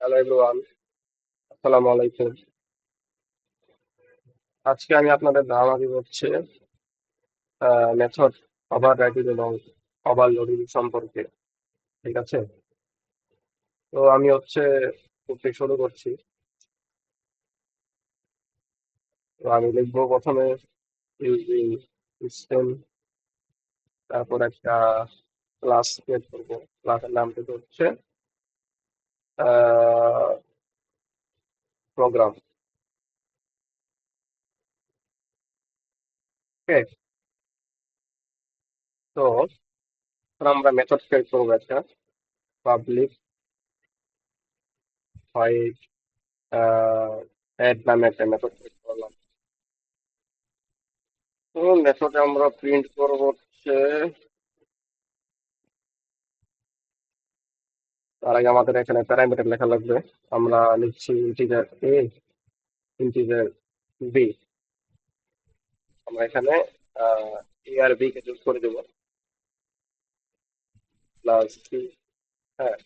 Hello everyone, আসসালামু আলাইকুম। আজকে আমি আপনাদের ধারণা দিব হচ্ছে মেথড ওভাররাইডিং এবং ওভারলোডিং সম্পর্কে। ঠিক আছে? তো আমি হচ্ছে করতে শুরু করছি। তো আমি লিখবো প্রথমে ইউজিং সিস্টেম, তারপর একটা ক্লাস ক্রিয়েট করবো। ক্লাসের নাম থেকে হচ্ছে প্রোগ্রাম। ওকে, তো আমরা মেথড ক্রিয়েট করবো একটা পাবলিক হোয়াইট অ্যাড নামে একটা মেথড ক্রিয়েট করলাম। তো মেথডে আমরা প্রিন্ট করবো হচ্ছে, তার আগে আমাদের এখানে প্যারামিটার লেখা লাগবে। আমরা লিখছি ইন্টিজার এ, ইন্টিজার বি। আমরা এখানে এ আর বি কে যোগ করে দেবো, প্লাস সি। হ্যাঁ,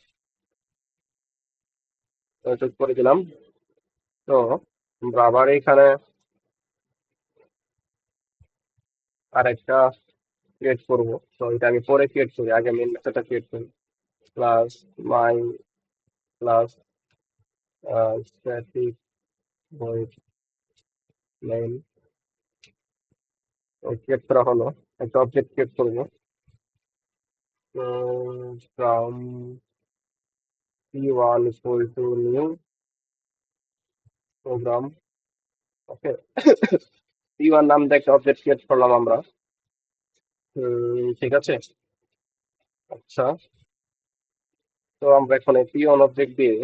তো যোগ করে দিলাম। তো আমরা আবার এখানে আরেকটা ক্রিয়েট করব। তো এটা আমি পরে ক্রিয়েট করি, আগে মেন মেথডটা ক্রিয়েট করি। Plus my plus static void main. Create করা হলো, একটা অবজেক্ট ক্রিয়েট করবো। তো from p1 equal to new program. Okay, p1 নাম দিয়ে একটা অবজেক্ট ক্রিয়েট করলাম আমরা। ঠিক আছে। আচ্ছা, তো আমরা এখন এই p1 অবজেক্ট দিয়ে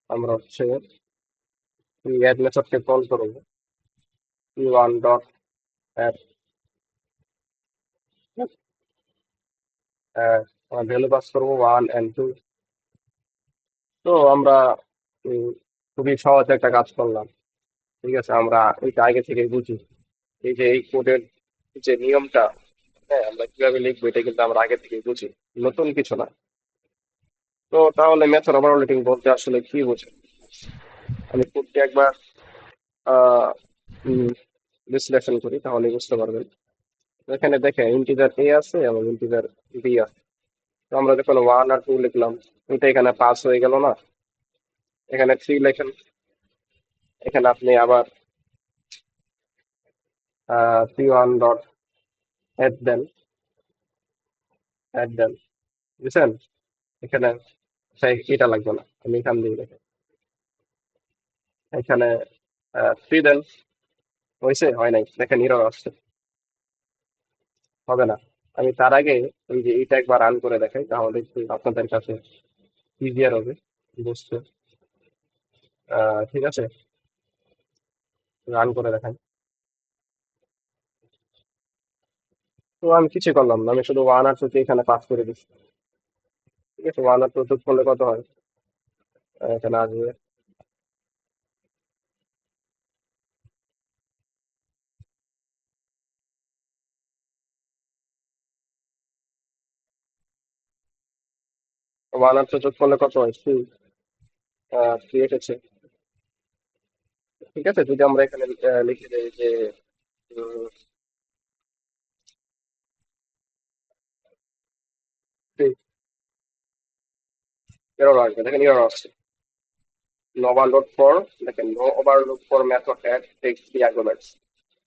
আমরা হচ্ছে অ্যাড মেথডকে কল করব। p1 dot add value pass করবো 1 and 2। তো আমরা উম, খুবই সহজ একটা কাজ করলাম। ঠিক আছে, আমরা এটা আগে থেকে বুঝি। এই যে এই কোডের যে নিয়মটা, হ্যাঁ, আমরা কিভাবে লিখবো এটা কিন্তু আমরা আগে থেকে বুঝি, নতুন কিছু না। তো তাহলে মেথড ওভারলোডিং বলতে আসলে কি বোঝে, আমি কোডটি একবার আহ বিশ্লেষণ করি, তাহলে বুঝতে পারবেন। এখানে দেখেন ইন্টিজার এ আছে এবং ইন্টিজার বি আছে। তো আমরা যখন 1 আর 2 লিখলাম, এটা এখানে পাস হয়ে গেল না? এখানে 3 লেখেন, এখানে আপনি আবার p1 ডট অ্যাড দেন, অ্যাড দেন, বুঝছেন? এখানে এটা লাগবে না, আমি এখান দিয়ে দেখেন এখানে 3 দেন। হয়েছে? হয় নাই, দেখেন এরর আসছে। হবে না। আমি তার আগে ওই যে এটা একবার রান করে দেখাই, তাহলে একটু আপনাদের কাছে ইজিয়ার হবে বুঝতে। ঠিক আছে, রান করে দেখাই। তো আমি কিছু করলাম না, আমি শুধু 1 আর 2 এখানে পাস করে দিচ্ছি। ঠিক আছে, 1 আর 2 যোগ করলে কত হয়? এখানে আসবে 1 আর 2 যোগ করলে কত হয়? 3 এসেছে। ঠিক আছে, যদি আমরা এখানে লিখে দেই যে এরর আসবে, দেখেন এরর আসছে। নো ওভারলোড ফর, দেখেন no overload for method add text the arguments.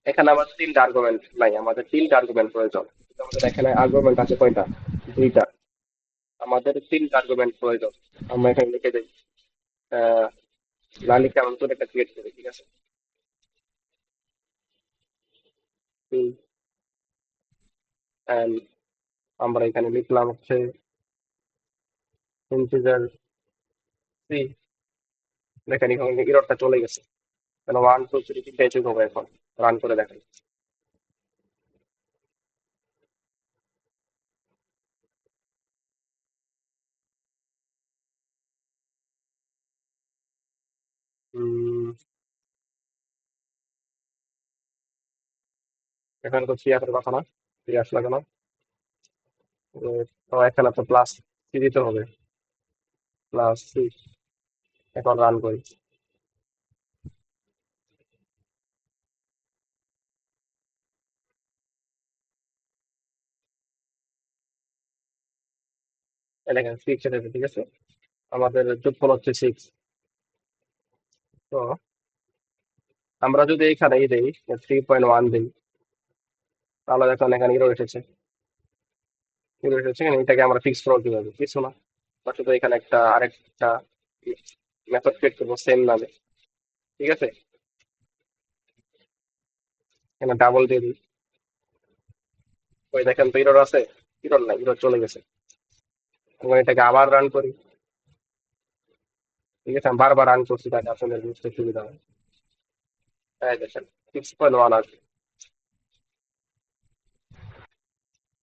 এখানে আমাদের 3টা আর্গুমেন্ট নাই, আমাদের 3টা আর্গুমেন্ট প্রয়োজন। কিন্তু আমাদের এখানে আর্গুমেন্ট আছে কয়টা? 2টা। আমাদের 3টা আর্গুমেন্ট প্রয়োজন। আমরা এখানে লিখে দিই, আহ, না লিখে আমরা নতুন একটা ক্রিয়েট করি। ঠিক আছে, and আমরা এখানে লিখলাম হচ্ছে ইন্টিজার সি। দেখেন এখানে এররটা চলে গেছে, কেন 1 2 3 তিনটাই যোগ হবে। এখন রান করে দেখেন। উম, এখানে তো 3 আসার কথা না, 3 আসলো কেন? তো এখানে তো প্লাস সি দিতে হবে, প্লাস সি। এখন রান করি। এই দেখেন 6 এসেছে, ঠিক আছে? আমাদের যোগফল হচ্ছে 6। তো আমরা যদি এখানে এই দেই 3.1 দিই, তাহলে দেখুন এখানে ইরো এসেছে। ইরো এসেছে, এটাকে আমরা ফিক্স করবো কিভাবে? কিছু না, আমরা শুধু এখানে আরেকটা মেথড ক্রিয়েট করবো সেম নামে, ঠিক আছে? এখানে ডাবল দিয়ে দিই। ওই দেখেন তো ইরর আছে? ইরর নাই, ইরর চলে গেছে। আমরা এটাকে আবার রান করি, ঠিক আছে? আমি বারবার রান করছি তাকে আপনাদের বুঝতে সুবিধা হয়। এই দেখেন 6.1 আসবে,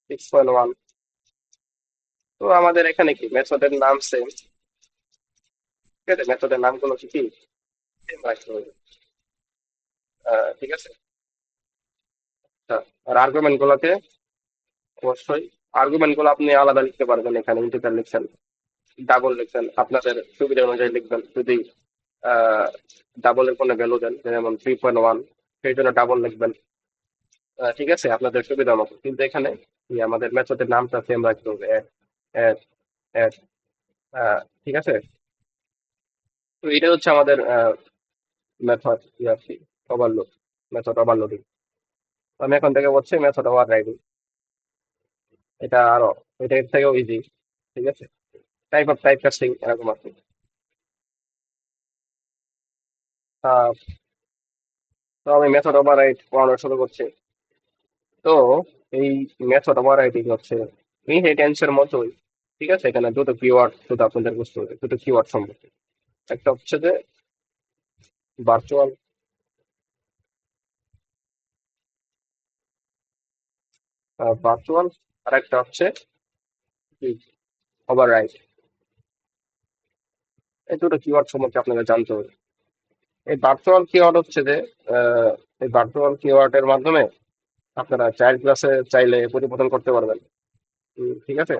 6.1। তো আমাদের এখানে কি মেথডের নাম সেম, ঠিক আছে? মেথডের নামগুলো কি কি সেম রাখতে হবে, ঠিক আছে? আচ্ছা, আর আর্গুমেন্ট গুলোকে অবশ্যই, আর্গুমেন্ট গুলো আপনি আলাদা লিখতে পারবেন। এখানে ইন্টিজার লিখছেন, ডাবল লিখছেন, আপনাদের সুবিধা অনুযায়ী লিখবেন। যদি ডাবলের কোনো ভ্যালু দেন, যেমন 3.1, সেই জন্য ডাবল লিখবেন। ঠিক আছে, আপনাদের সুবিধা মতো। কিন্তু এখানে আমাদের মেথডের নামটা সেম রাখতে হবে, অ্যাড অ্যাড অ্যাড। ঠিক আছে? তো এটা হচ্ছে আমাদের মেথড ইয়ার্কি ওভারলোড, মেথড ওভারলোডিং। আমি এখন থেকে বলছি মেথড ওভার রাইডিং। এটা আরো, এটা এর থেকেও ইজি, ঠিক আছে? টাইপ কাস্টিং এরকম আছে। আহ, তো আমি মেথড ওভার রাইড পড়ানো শুরু করছি। তো এই মেথড ওভার রাইডিং হচ্ছে ইনহেরিটেন্সের মতোই, ঠিক আছে? এখানে দুটো কিওয়ার্ড শুধু আপনাদের বুঝতে হবে, দুটো কিওয়ার্ড সম্পর্কে। একটা হচ্ছে যে ভার্চুয়াল, ভার্চুয়াল, আর একটা হচ্ছে ওভাররাইড। এই দুটো কিওয়ার্ড সম্পর্কে আপনাকে জানতে হবে। এই ভার্চুয়াল কিওয়ার্ড হচ্ছে যে আহ, এই ভার্চুয়াল কিওয়ার্ডের মাধ্যমে আপনারা চাইল্ড ক্লাসে চাইলে পরিবর্তন করতে পারবেন, ঠিক আছে?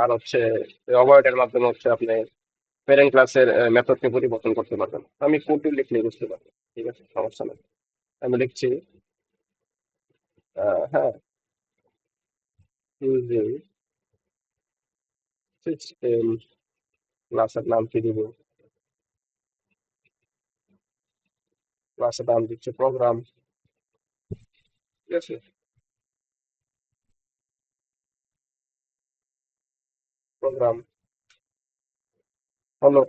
আর হচ্ছে ওভাররাইডের মাধ্যমে হচ্ছে আপনি প্যারেন্ট ক্লাসের মেথডকে পরিবর্তন করতে পারবেন। আমি কোডটি লিখলে বুঝতে পারবেন, ঠিক আছে? সমস্যা নেই। আমি লিখছি, হ্যাঁ, ইউজিং সিস্টেম, ক্লাসের নাম কি দিব? ক্লাসের নাম দিচ্ছে প্রোগ্রাম, ঠিক আছে? প্রোগ্রাম হলো।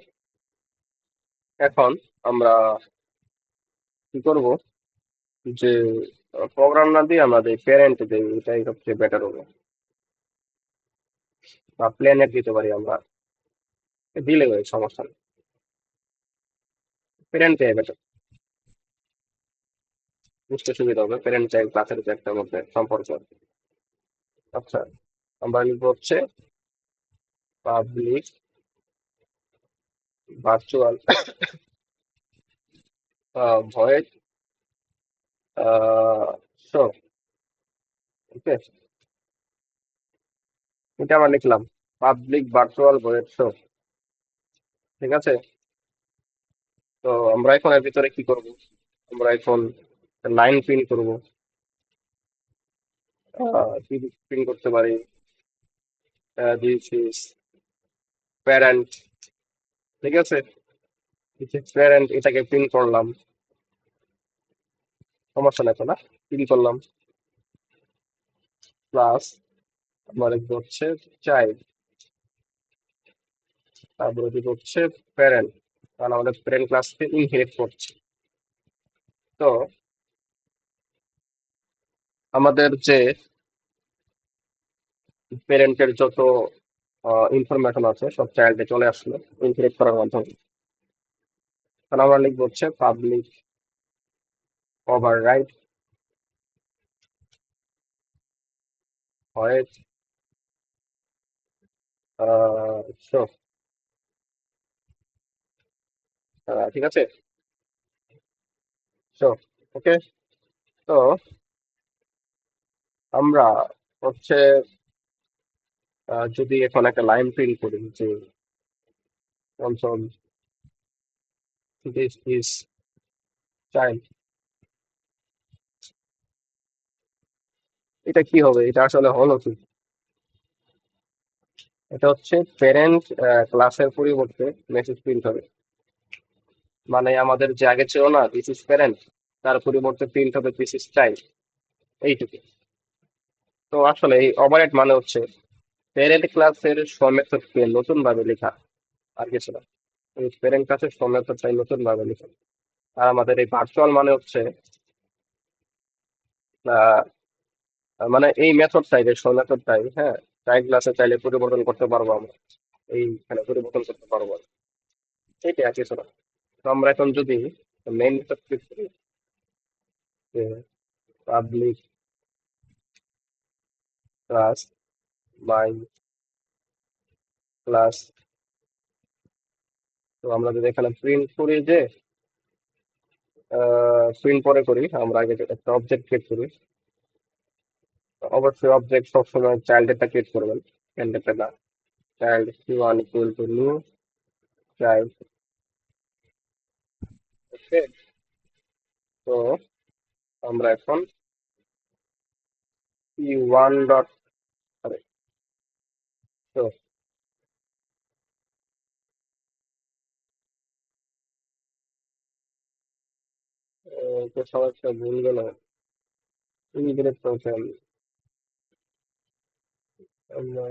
এখন আমরা কি করব, যে প্রোগ্রাম না দিয়ে আমরা যে প্যারেন্ট দিই, এটাই সবচেয়ে বেটার হবে। বা প্ল্যানেট দিতে পারি আমরা, দিলে হয় সমস্যা নেই। প্যারেন্ট দেয় বেটার, বুঝতে সুবিধা হবে। প্যারেন্ট চাইল্ড ক্লাসের যে একটা মধ্যে সম্পর্ক। আচ্ছা, আমরা লিখবো হচ্ছে পাবলিক ভার্চুয়াল ভয়েড শো, ওকে? এটা আমরা লিখলাম পাবলিক ভার্চুয়াল ভয়েড শো, ঠিক আছে? তো আমরা এখন এর ভিতরে কি করব? আমরা এখন লাইন প্রিন্ট করব। কি প্রিন্ট করতে পারি? দিস ইজ প্যারেন্ট, ঠিক আছে? প্যারেন্ট, এটাকে প্রিন্ট করলাম, সমস্যা নাই তো না? প্রিন্ট করলাম। প্লাস আমরা লিখবো হচ্ছে চাইল্ড, তারপরে দিব হচ্ছে প্যারেন্ট, কারণ আমাদের প্যারেন্ট ক্লাসকে ইনহেরিট করছে। তো আমাদের যে প্যারেন্টের যত ইনফরমেশন আছে সব চাইল্ডে চলে আসলো ইনহেরিট করার মাধ্যমে। তাহলে আমরা লিখবো হচ্ছে পাবলিক ওভাররাইড হয় শো, ঠিক আছে? শো, ওকে? তো আমরা হচ্ছে যদি এখন একটা লাইন প্রিন্ট করি যে কনসোল দিস ইজ চাইল্ড। এটা কি হবে? এটা আসলে হলো কি? এটা হচ্ছে প্যারেন্ট ক্লাসের পরিবর্তে মেসেজ প্রিন্ট হবে। মানে আমাদের যে আগে ছিল না দিস ইজ প্যারেন্ট, তার পরিবর্তে প্রিন্ট হবে দিস ইজ চাইল্ড, এইটুকু। তো আসলে এই ওভারহেড মানে হচ্ছে প্যারেন্ট ক্লাসের মেথডকে নতুন ভাবে লেখা, আর কিছু না। এই প্যারেন্ট ক্লাসের মেথডটাই নতুন ভাবে লেখা। আর আমাদের এই ভার্চুয়াল মানে হচ্ছে আহ, মানে এই মেথডটাই, যে মেথডটাই, হ্যাঁ, চাইল্ড ক্লাসে চাইলে পরিবর্তন করতে পারবো আমরা, এইখানে পরিবর্তন করতে পারবো। এইটাই আর কিছু না। তো আমরা এখন যদি মেইন মেথড ক্লিক করি, যে পাবলিক ক্লাস মাই ক্লাস, তো আমরা যদি এখানে প্রিন্ট করি, যে প্রিন্ট পরে করি, আমরা আগে যে একটা অবজেক্ট ক্রিয়েট করি। তো অবশ্যই অবজেক্ট সবসময় চাইল্ডেরটা ক্রিয়েট করবেন, ক্যান্ডিডেটটা না। Child one equal to new child. Okay. তো আমরা এখন পি ওয়ান ডট, সরি, তো তো সমস্যা ভুল গেল, ইমিগ্রেট প্রবলেম। আমরা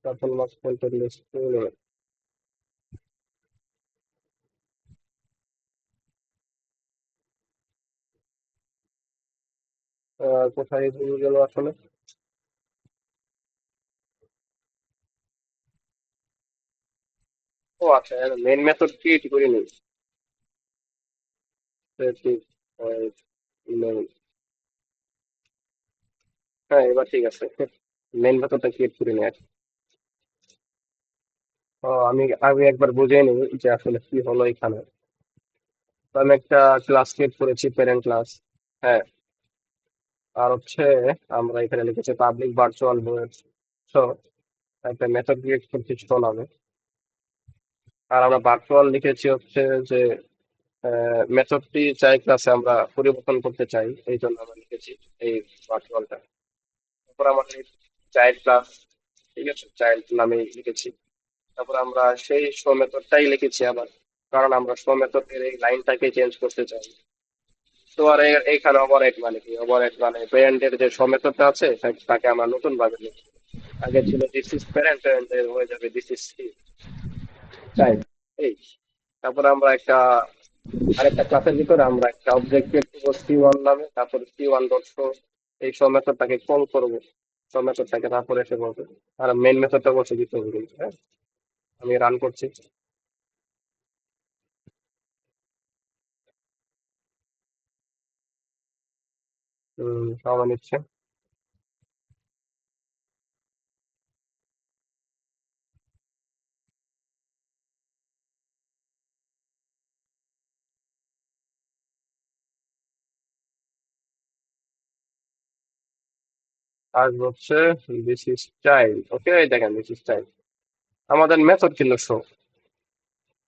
কাপল মাস পয়েন্টের লিস্ট কোথায় ভুল গেল আসলে? ও আচ্ছা, মেন মেথড ক্রিয়েট করিনি। ঠিক, main। হ্যাঁ, এবার ঠিক আছে। মেন মেথডটা ক্রিয়েট করিনি আর কি। আমি আমি একবার বুঝে নিই যে আসলে কি হলো এখানে। তো আমি একটা ক্লাস ক্রিয়েট করেছি, প্যারেন্ট ক্লাস। হ্যাঁ। আর হচ্ছে আমরা এখানে লিখেছি পাবলিক ভার্চুয়াল ভয়েস। সো একটা মেথড ক্রিয়েট করছি শো নামে। আর আমরা ভার্চুয়াল লিখেছি হচ্ছে যে মেথডটি চাই ক্লাসে আমরা পরিবর্তন করতে চাই, এই জন্য আমরা লিখেছি এই ভার্চুয়ালটা। তারপর আমাদের চাইল্ড ক্লাস, ঠিক আছে, চাইল্ড নামে লিখেছি। তারপর আমরা সেই শো মেথডটাই লিখেছি আবার, কারণ আমরা শো মেথডের এই লাইনটাকে চেঞ্জ করতে চাই। তো আর এইখানে ওভারহেড মানে কি? ওভারহেড মানে প্যারেন্টের যে শো মেথডটা আছে তাকে আমরা নতুন ভাবে লিখি। আগে ছিল দিস ইজ প্যারেন্ট, হয়ে যাবে দিস ইজ চাইল্ড, এই। তারপর আমরা আরেকটা ক্লাসের ভিতরে আমরা একটা অবজেক্ট ক্রিয়েট করবো সি ওয়ান নামে, তারপর সি ওয়ান ডট শো, এই শো মেথডটাকে কল করবো। শো মেথডটাকে তারপরে এসে বলবে। আর মেইন মেথডটা বলছে দিতে হবে কিন্তু, হ্যাঁ। আমি রান করছি। সময় নিচ্ছে। কাজ হচ্ছে দিস ইজ চাইল্ড। ওকে, দেখেন দিস ইজ চাইল্ড আমাদের মেথড কিন্তু শো।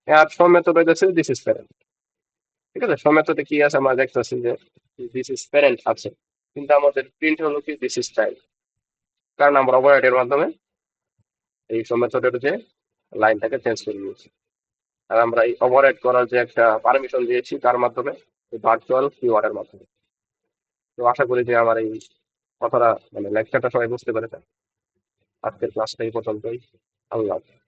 আর শো মেথড হইতেছে দিস ইজ প্যারেন্ট। ঠিক আছে, শো মেথডে কি আছে আমরা দেখতেছি যে দিস ইজ প্যারেন্ট আছে, কিন্তু আমাদের প্রিন্ট হলো কি দিস ইজ চাইল্ড, কারণ আমরা ওভাররাইডের মাধ্যমে এই শো মেথডের যে লাইনটাকে চেঞ্জ করে দিয়েছি। আর আমরা এই ওভাররাইড করার যে একটা পারমিশন দিয়েছি তার মাধ্যমে, ভার্চুয়াল কিওয়ার্ডের মাধ্যমে। তো আশা করি যে আমার এই কথাটা, মানে লেকচারটা সবাই বুঝতে পেরেছে। আজকের ক্লাসটা এই পর্যন্তই। আল্লাহ হাফেজ।